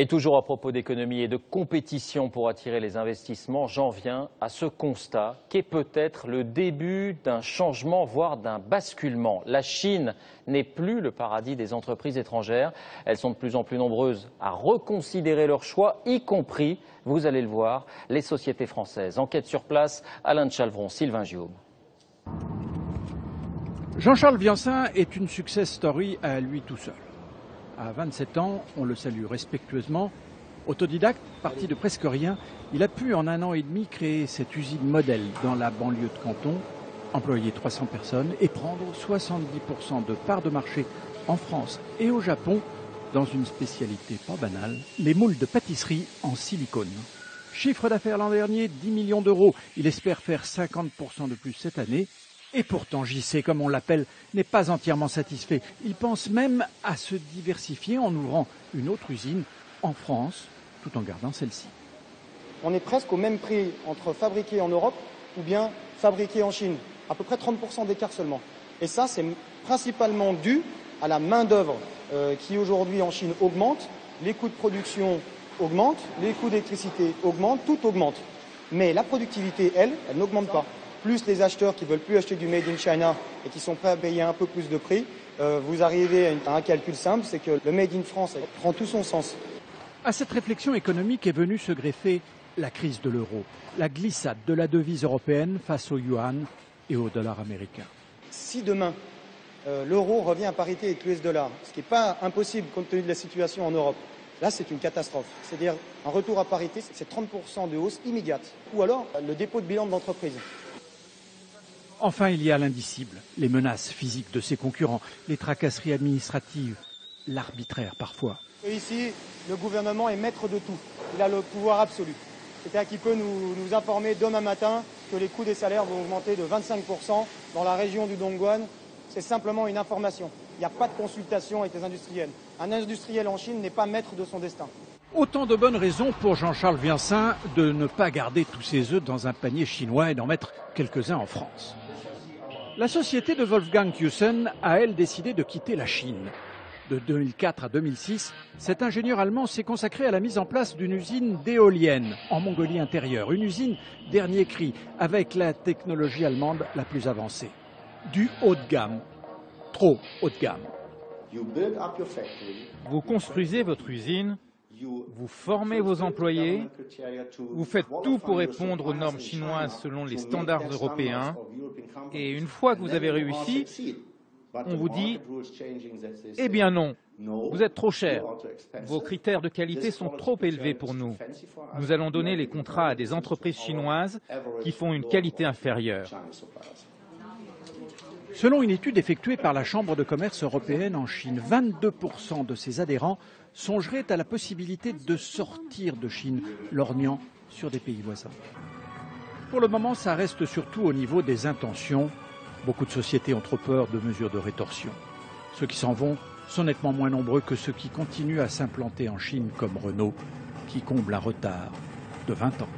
Et toujours à propos d'économie et de compétition pour attirer les investissements, j'en viens à ce constat qu'est peut-être le début d'un changement, voire d'un basculement. La Chine n'est plus le paradis des entreprises étrangères. Elles sont de plus en plus nombreuses à reconsidérer leurs choix, y compris, vous allez le voir, les sociétés françaises. Enquête sur place, Alain de Chalvron, Sylvain Giaume. Jean-Charles Viancin est une success story à lui tout seul. À 27 ans, on le salue respectueusement. Autodidacte, parti de presque rien, il a pu en 1 an et demi créer cette usine modèle dans la banlieue de Canton, employer 300 personnes et prendre 70% de parts de marché en France et au Japon dans une spécialité pas banale, les moules de pâtisserie en silicone. Chiffre d'affaires l'an dernier, 10 millions d'euros. Il espère faire 50% de plus cette année. Et pourtant, JC, comme on l'appelle, n'est pas entièrement satisfait. Il pense même à se diversifier en ouvrant une autre usine en France, tout en gardant celle-ci. On est presque au même prix entre fabriqué en Europe ou bien fabriqué en Chine. À peu près 30% d'écart seulement. Et ça, c'est principalement dû à la main-d'œuvre qui aujourd'hui en Chine augmente. Les coûts de production augmentent, les coûts d'électricité augmentent, tout augmente. Mais la productivité, elle n'augmente pas. Plus les acheteurs qui ne veulent plus acheter du Made in China et qui sont prêts à payer un peu plus de prix, vous arrivez à un calcul simple, c'est que le Made in France prend tout son sens. À cette réflexion économique est venue se greffer la crise de l'euro, la glissade de la devise européenne face au yuan et au dollar américain. Si demain, l'euro revient à parité avec l'US dollar, ce qui n'est pas impossible compte tenu de la situation en Europe, là, c'est une catastrophe. C'est-à-dire un retour à parité, c'est 30% de hausse immédiate. Ou alors le dépôt de bilan de l'entreprise. Enfin, il y a l'indicible, les menaces physiques de ses concurrents, les tracasseries administratives, l'arbitraire parfois. Et ici, le gouvernement est maître de tout. Il a le pouvoir absolu. C'est-à-dire qu'il peut nous informer demain matin que les coûts des salaires vont augmenter de 25% dans la région du Dongguan. C'est simplement une information. Il n'y a pas de consultation avec les industriels. Un industriel en Chine n'est pas maître de son destin. Autant de bonnes raisons pour Jean-Charles Viancin de ne pas garder tous ses œufs dans un panier chinois et d'en mettre quelques-uns en France. La société de Wolfgang Thyssen a, elle, décidé de quitter la Chine. De 2004 à 2006, cet ingénieur allemand s'est consacré à la mise en place d'une usine d'éoliennes en Mongolie intérieure. Une usine dernier cri, avec la technologie allemande la plus avancée. Du haut de gamme, trop haut de gamme. Vous construisez votre usine, vous formez vos employés, vous faites tout pour répondre aux normes chinoises selon les standards européens, et une fois que vous avez réussi, on vous dit « Eh bien non, vous êtes trop cher, vos critères de qualité sont trop élevés pour nous. Nous allons donner les contrats à des entreprises chinoises qui font une qualité inférieure. » Selon une étude effectuée par la Chambre de commerce européenne en Chine, 22% de ses adhérents songeraient à la possibilité de sortir de Chine, lorgnant sur des pays voisins. Pour le moment, ça reste surtout au niveau des intentions. Beaucoup de sociétés ont trop peur de mesures de rétorsion. Ceux qui s'en vont sont nettement moins nombreux que ceux qui continuent à s'implanter en Chine, comme Renault, qui comble un retard de 20 ans.